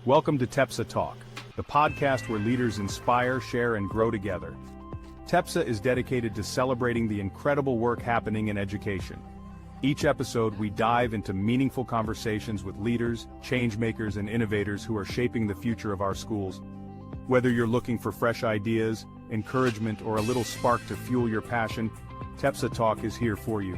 Welcome to TEPSA Talk, the podcast where leaders inspire, share, and grow together. TEPSA is dedicated to celebrating the incredible work happening in education. Each episode, we dive into meaningful conversations with leaders, change-makers, and innovators who are shaping the future of our schools. Whether you're looking for fresh ideas, encouragement, or a little spark to fuel your passion, TEPSA Talk is here for you.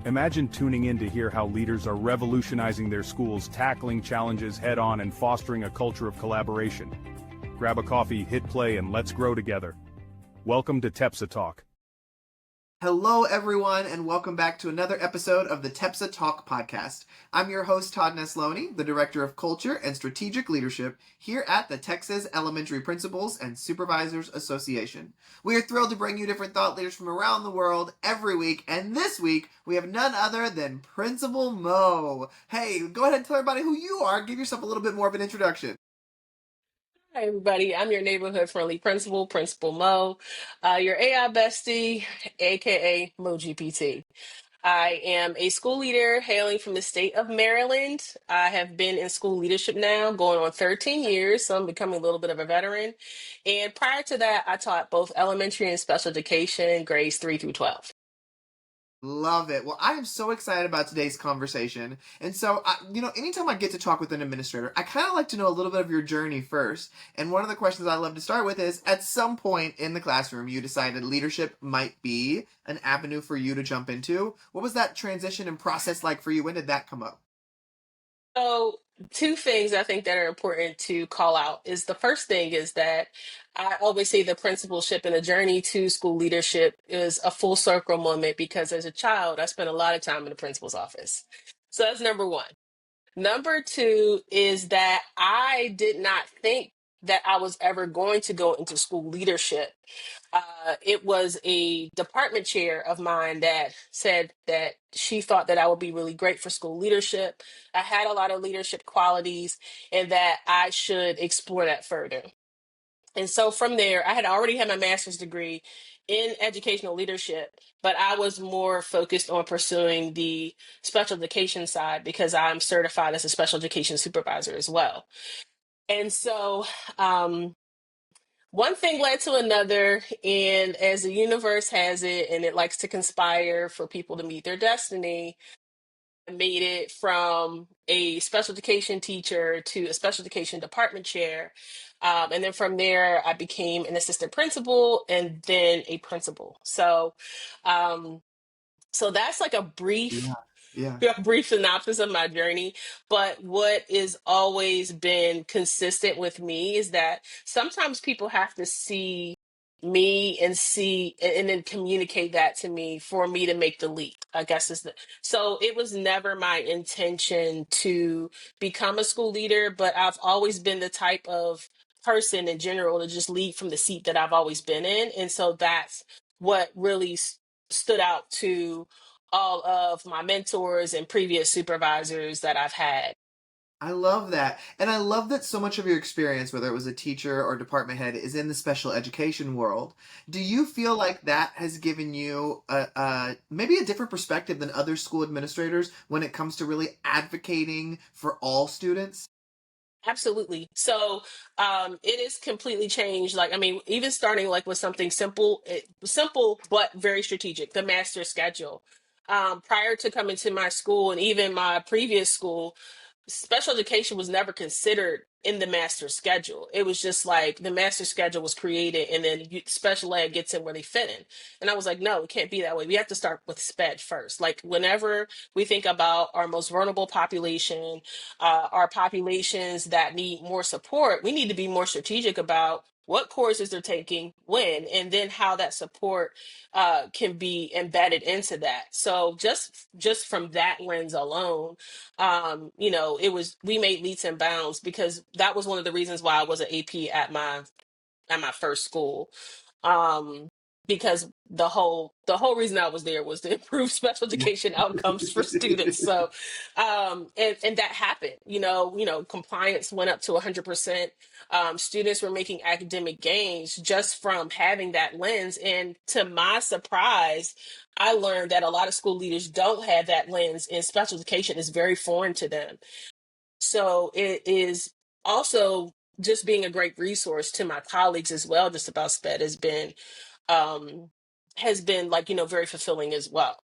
Imagine tuning in to hear how leaders are revolutionizing their schools, tackling challenges head-on, and fostering a culture of collaboration. Grab a coffee, hit play, and let's grow together. Welcome to TEPSA Talk. Hello, everyone, and welcome back to another episode of the TEPSA Talk podcast. I'm your host, Todd Nesloni, the Director of Culture and Strategic Leadership here at the Texas Elementary Principals and Supervisors Association. We are thrilled to bring you different thought leaders from around the world every week, and this week we have none other than Principal Mo. Hey, go ahead and tell everybody who you are. Give yourself a little bit more of an introduction. Hi, everybody. I'm your neighborhood friendly principal, Principal Mo, your AI bestie, aka Mo GPT. I am a school leader hailing from the state of Maryland. I have been in school leadership now going on 13 years, so I'm becoming a little bit of a veteran. And prior to that, I taught both elementary and special education, grades 3 through 12. Love it. Well, I am so excited about today's conversation. And so, anytime I get to talk with an administrator, I kind of like to know a little bit of your journey first. And one of the questions I love to start with is, at some point in the classroom, you decided leadership might be an avenue for you to jump into. What was that transition and process like for you? When did that come up? So, two things I think that are important to call out is the first thing is that I always say the principalship and the journey to school leadership is a full circle moment because as a child, I spent a lot of time in the principal's office. So that's number one. Number two is that I did not think that I was ever going to go into school leadership. It was a department chair of mine that said that she thought that I would be really great for school leadership. I had a lot of leadership qualities and that I should explore that further. And so from there, I had already had my master's degree in educational leadership, but I was more focused on pursuing the special education side because I'm certified as a special education supervisor as well. And so, one thing led to another, and as the universe has it, and it likes to conspire for people to meet their destiny, I made it from a special education teacher to a special education department chair. And then from there, I became an assistant principal and then a principal. Um, so that's like a Yeah. Yeah. brief synopsis of my journey. But what is always been consistent with me is that sometimes people have to see me and see and then communicate that to me for me to make the leap. I guess is the so it was never my intention to become a school leader, but I've always been the type of person in general to just lead from the seat that I've always been in. And so that's what really stood out to all of my mentors and previous supervisors that I've had. I love that. And I love that so much of your experience, whether it was a teacher or department head, is in the special education world. Do you feel like that has given you maybe a different perspective than other school administrators when it comes to really advocating for all students? Absolutely. So it is completely changed. Like, I mean, even starting like with something simple, simple but very strategic, the master schedule. Prior to coming to my school and even my previous school, special education was never considered in the master schedule. It was just like the master schedule was created and then special ed gets in where they fit in. And I was like, no, it can't be that way. We have to start with sped first. Like whenever we think about our most vulnerable population, our populations that need more support, we need to be more strategic about what courses they're taking, when, and then how that support can be embedded into that. So just from that lens alone, it was we made leaps and bounds because that was one of the reasons why I was an AP at my first school. Um, because the whole reason I was there was to improve special Yeah. education outcomes for students. So and that happened. Compliance went up to 100%. Students were making academic gains just from having that lens. And to my surprise, I learned that a lot of school leaders don't have that lens, and special education is very foreign to them. So it is also just being a great resource to my colleagues as well, just about SPED um has been like, very fulfilling as well.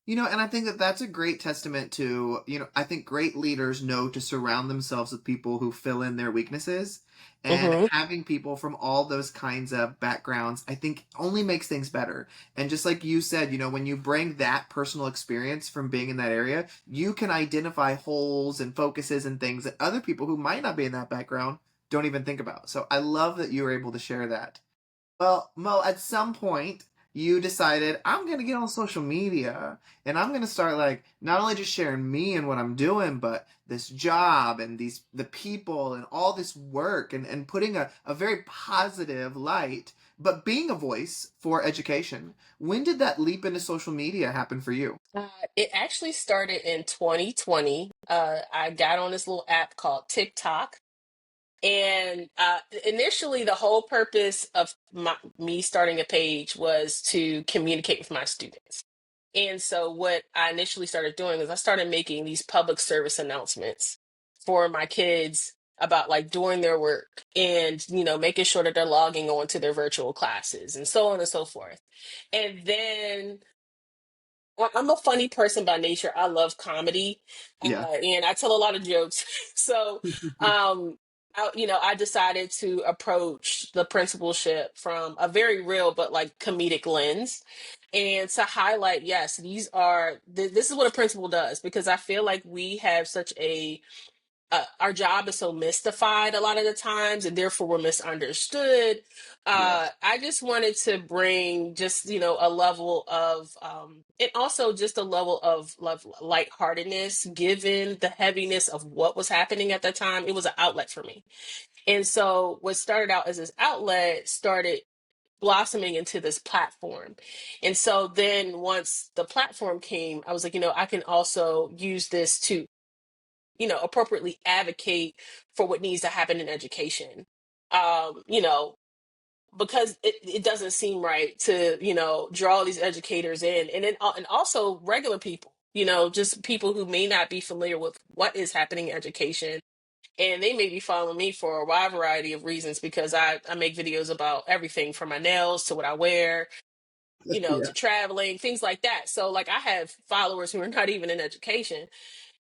And I think that that's a great testament to, I think great leaders know to surround themselves with people who fill in their weaknesses. And Hmm. having people from all those kinds of backgrounds, I think only makes things better. And just like you said, when you bring that personal experience from being in that area, you can identify holes and focuses and things that other people who might not be in that background don't even think about. So I love that you were able to share that. Well, Mo, at some point, you decided I'm going to get on social media and I'm going to start like not only just sharing me and what I'm doing, but this job and the people and all this work and putting a very positive light, but being a voice for education. When did that leap into social media happen for you? It actually started in 2020. I got on this little app called TikTok. And initially, the whole purpose of me starting a page was to communicate with my students. And so, what I initially started doing is I started making these public service announcements for my kids about like doing their work and, making sure that they're logging on to their virtual classes and so on and so forth. And then I'm a funny person by nature. I love comedy, Yeah. and I tell a lot of jokes. So, um, I decided to approach the principalship from a very real but like comedic lens, and to highlight, yes, this is what a principal does, because I feel like we have such a our job is so mystified a lot of the times, and therefore we're misunderstood. Yes. I just wanted to bring just, a level of, and also just a level of love, lightheartedness, given the heaviness of what was happening at that time. It was an outlet for me. And so what started out as this outlet started blossoming into this platform. And so then once the platform came, I was like, I can also use this to, appropriately advocate for what needs to happen in education. Um, you know, because it doesn't seem right to, draw these educators in, and then and also regular people, just people who may not be familiar with what is happening in education. And they may be following me for a wide variety of reasons, because I make videos about everything from my nails to what I wear, Yeah. to traveling, things like that. So like I have followers who are not even in education,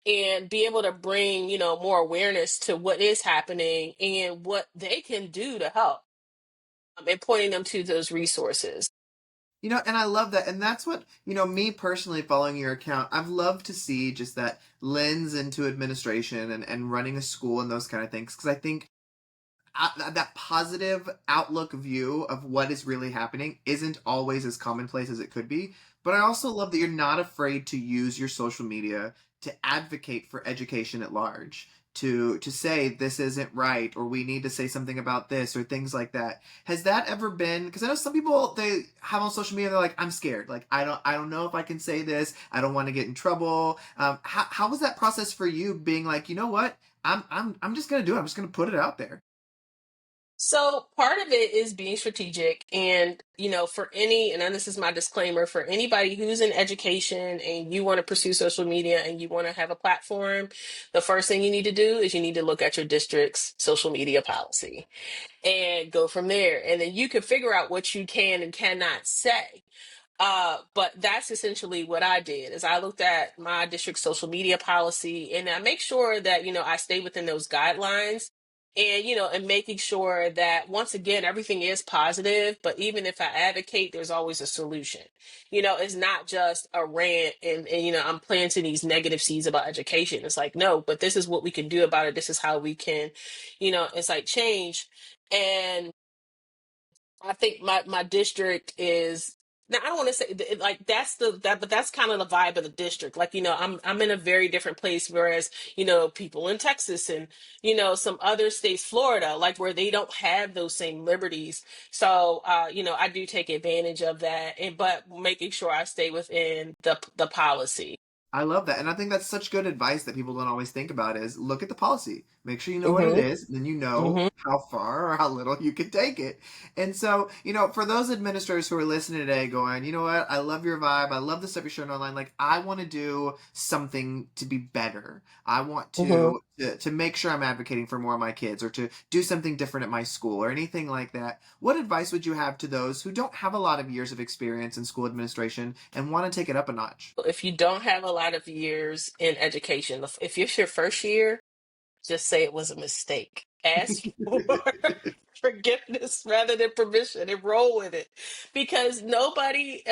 and be able to bring, more awareness to what is happening and what they can do to help, and pointing them to those resources. And I love that. And that's what, me personally following your account, I've loved to see just that lens into administration and running a school and those kind of things. Because I think that positive outlook view of what is really happening isn't always as commonplace as it could be. But I also love that you're not afraid to use your social media to advocate for education at large. To say this isn't right, or we need to say something about this, or things like that. Has that ever been? Because I know some people, they have on social media, they're like, I'm scared, like I don't know if I can say this, I don't want to get in trouble. How was that process for you, being like, you know what, I'm just gonna do it, I'm just gonna put it out there? So part of it is being strategic, and for any, and then this is my disclaimer, for anybody who's in education and you want to pursue social media and you want to have a platform, the first thing you need to do is you need to look at your district's social media policy and go from there. And then you can figure out what you can and cannot say. But that's essentially what I did, is I looked at my district social media policy, and I make sure that, I stay within those guidelines, and, and making sure that, once again, everything is positive, but even if I advocate, there's always a solution. It's not just a rant, and I'm planting these negative seeds about education. It's like, no, but this is what we can do about it. This is how we can, it's like change. And I think my district is, now, I don't want to say like but that's kind of the vibe of the district. Like, I'm in a very different place, whereas, people in Texas and, some other states, Florida, like where they don't have those same liberties. So, I do take advantage of that, and but making sure I stay within the policy. I love that. And I think that's such good advice that people don't always think about is look at the policy. Make sure you know what it Hmm. is, then you know Hmm. how far or how little you can take it. And so, for those administrators who are listening today going, you know what, I love your vibe. I love the stuff you're sharing online. Like, I want to do something to be better. I want Hmm. to to make sure I'm advocating for more of my kids or to do something different at my school or anything like that, what advice would you have to those who don't have a lot of years of experience in school administration and want to take it up a notch? If you don't have a lot of years in education, if it's your first year, just say it was a mistake. Ask for forgiveness rather than permission and roll with it. Because nobody,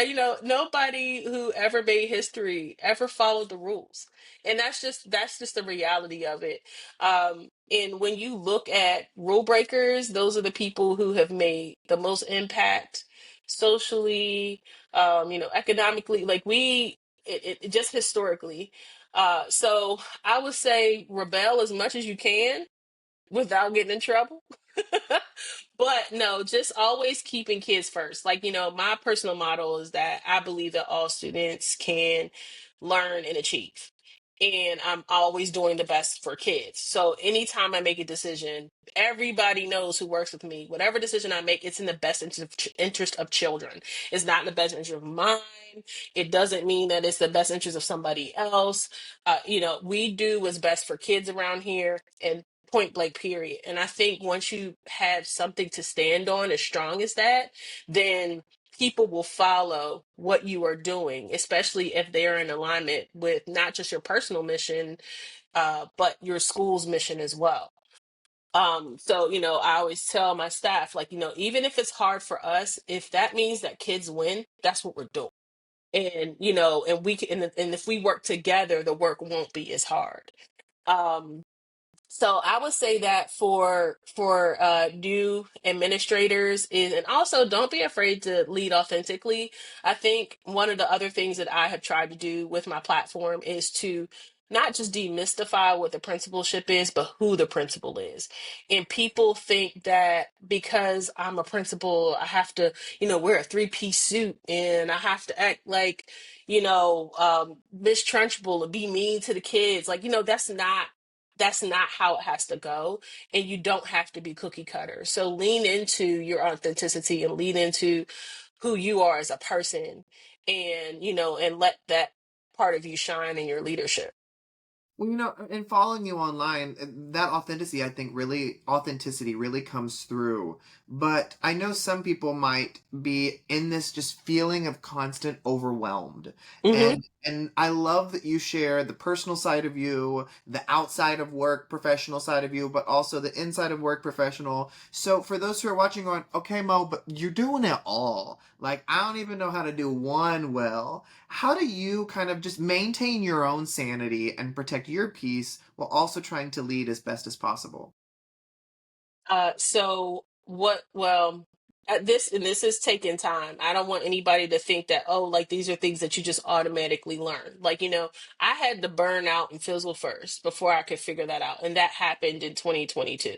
nobody who ever made history ever followed the rules. And that's just the reality of it. And when you look at rule breakers, those are the people who have made the most impact socially, economically, like just historically. So I would say rebel as much as you can without getting in trouble. But no, just always keeping kids first. Like, my personal motto is that I believe that all students can learn and achieve. And I'm always doing the best for kids. So anytime I make a decision, everybody knows who works with me. Whatever decision I make, it's in the best interest of children. It's not in the best interest of mine. It doesn't mean that it's the best interest of somebody else. We do what's best for kids around here. And point blank period. And I think once you have something to stand on as strong as that, then people will follow what you are doing, especially if they're in alignment with not just your personal mission, but your school's mission as well. So, I always tell my staff, like, even if it's hard for us, if that means that kids win, that's what we're doing. And, and we can, and if we work together, the work won't be as hard. Um, so I would say that for new administrators is, and also don't be afraid to lead authentically. I think one of the other things that I have tried to do with my platform is to not just demystify what the principalship is, but who the principal is. And people think that because I'm a principal, I have to, wear a three-piece suit and I have to act like, Miss Trunchbull and be mean to the kids. Like, that's not how it has to go. And you don't have to be cookie cutter. So lean into your authenticity and lean into who you are as a person, and, and let that part of you shine in your leadership. Well, in following you online, that authenticity really comes through. But I know some people might be in this just feeling of constant overwhelmed. Hmm. And I love that you share the personal side of you, the outside of work professional side of you, but also the inside of work professional. So for those who are watching going, okay, Mo, but you're doing it all. Like, I don't even know how to do one well. How do you kind of just maintain your own sanity and protect your peace while also trying to lead as best as possible? So what, well, this is taking time. I don't want anybody to think that, oh, like these are things that you just automatically learn. Like, I had to burn out and fizzle first before I could figure that out. And that happened in 2022.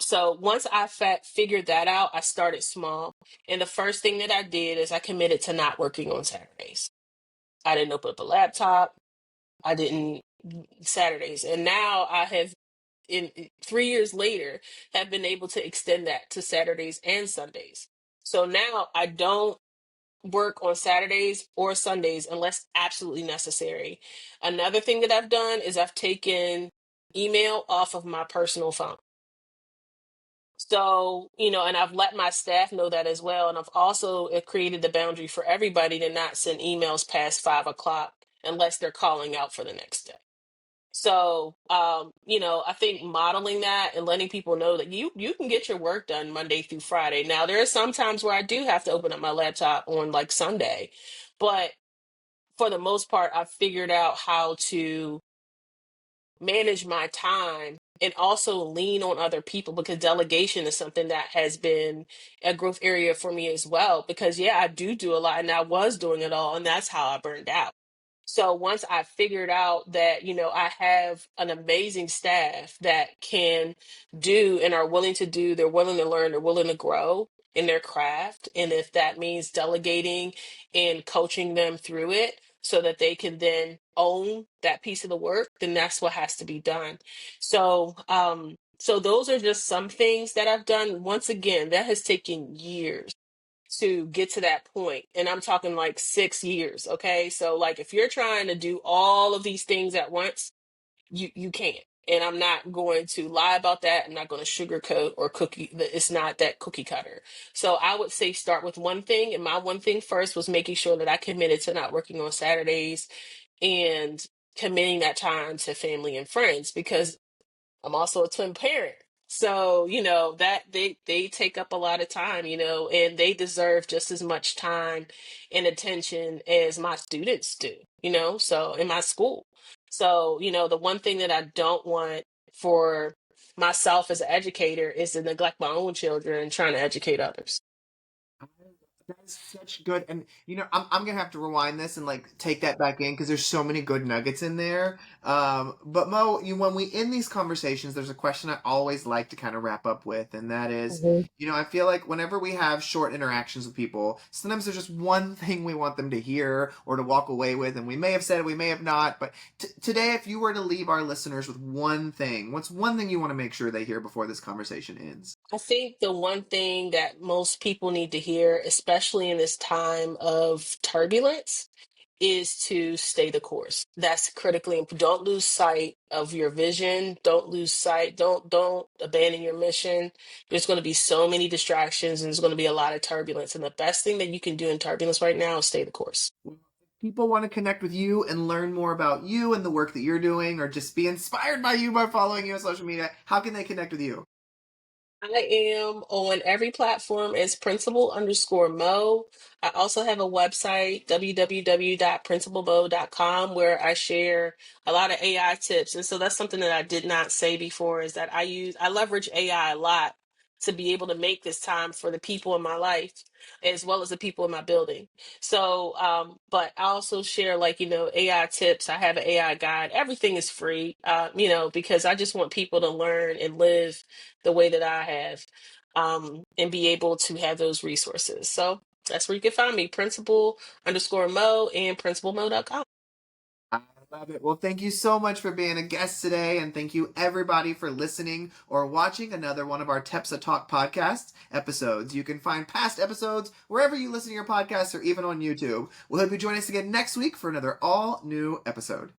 So once I figured that out, I started small. And the first thing that I did is I committed to not working on Saturdays. I didn't open up a laptop. I didn't Saturdays. And now I have, in 3 years later, have been able to extend that to Saturdays and Sundays. So now I don't work on Saturdays or Sundays unless absolutely necessary. Another thing that I've done is I've taken email off of my personal phone. So, and I've let my staff know that as well. And I've also created the boundary for everybody to not send emails past 5 o'clock unless they're calling out for the next day. So, I think modeling that and letting people know that you can get your work done Monday through Friday. Now, there are some times where I do have to open up my laptop on like Sunday, but for the most part, I've figured out how to manage my time and also lean on other people, because delegation is something that has been a growth area for me as well. Because yeah, I do a lot and I was doing it all, and that's how I burned out. So once I figured out that, I have an amazing staff that can do and are willing to do, they're willing to learn, they're willing to grow in their craft. And if that means delegating and coaching them through it so that they can then own that piece of the work, then that's what has to be done. So those are just some things that I've done. Once again, that has taken years to get to that point. And I'm talking like 6 years. Okay. So, like, if you're trying to do all of these things at once, you can't. And I'm not going to lie about that. I'm not going to sugarcoat or cookie. It's not that cookie cutter. So I would say start with one thing. And my one thing first was making sure that I committed to not working on Saturdays and committing that time to family and friends, because I'm also a twin parent. So, that they take up a lot of time, and they deserve just as much time and attention as my students do, so in my school. So, the one thing that I don't want for myself as an educator is to neglect my own children and trying to educate others. That is such good, and I'm gonna have to rewind this and take that back in because there's so many good nuggets in there. But Mo, when we end these conversations, there's a question I always like to kind of wrap up with, and that is, I feel like whenever we have short interactions with people, sometimes there's just one thing we want them to hear or to walk away with, and we may have said it, we may have not. But today, if you were to leave our listeners with one thing, what's one thing you want to make sure they hear before this conversation ends? I think the one thing that most people need to hear, especially in this time of turbulence, is to stay the course. That's critically important. Don't lose sight of your vision. Don't lose sight. Don't abandon your mission. There's going to be so many distractions and there's going to be a lot of turbulence. And the best thing that you can do in turbulence right now is stay the course. People want to connect with you and learn more about you and the work that you're doing, or just be inspired by you by following you on social media, how can they connect with you? I am on every platform as principal_Mo. I also have a website, www.principalmo.com, where I share a lot of AI tips. And so that's something that I did not say before, is that I leverage AI a lot to be able to make this time for the people in my life as well as the people in my building. So, but I also share AI tips. I have an AI guide. Everything is free, because I just want people to learn and live the way that I have, and be able to have those resources. So that's where you can find me, principal_Mo and principalmo.com. I love it. Well, thank you so much for being a guest today, and thank you everybody for listening or watching another one of our TEPSA Talk podcast episodes. You can find past episodes wherever you listen to your podcasts or even on YouTube. We'll hope you join us again next week for another all new episode.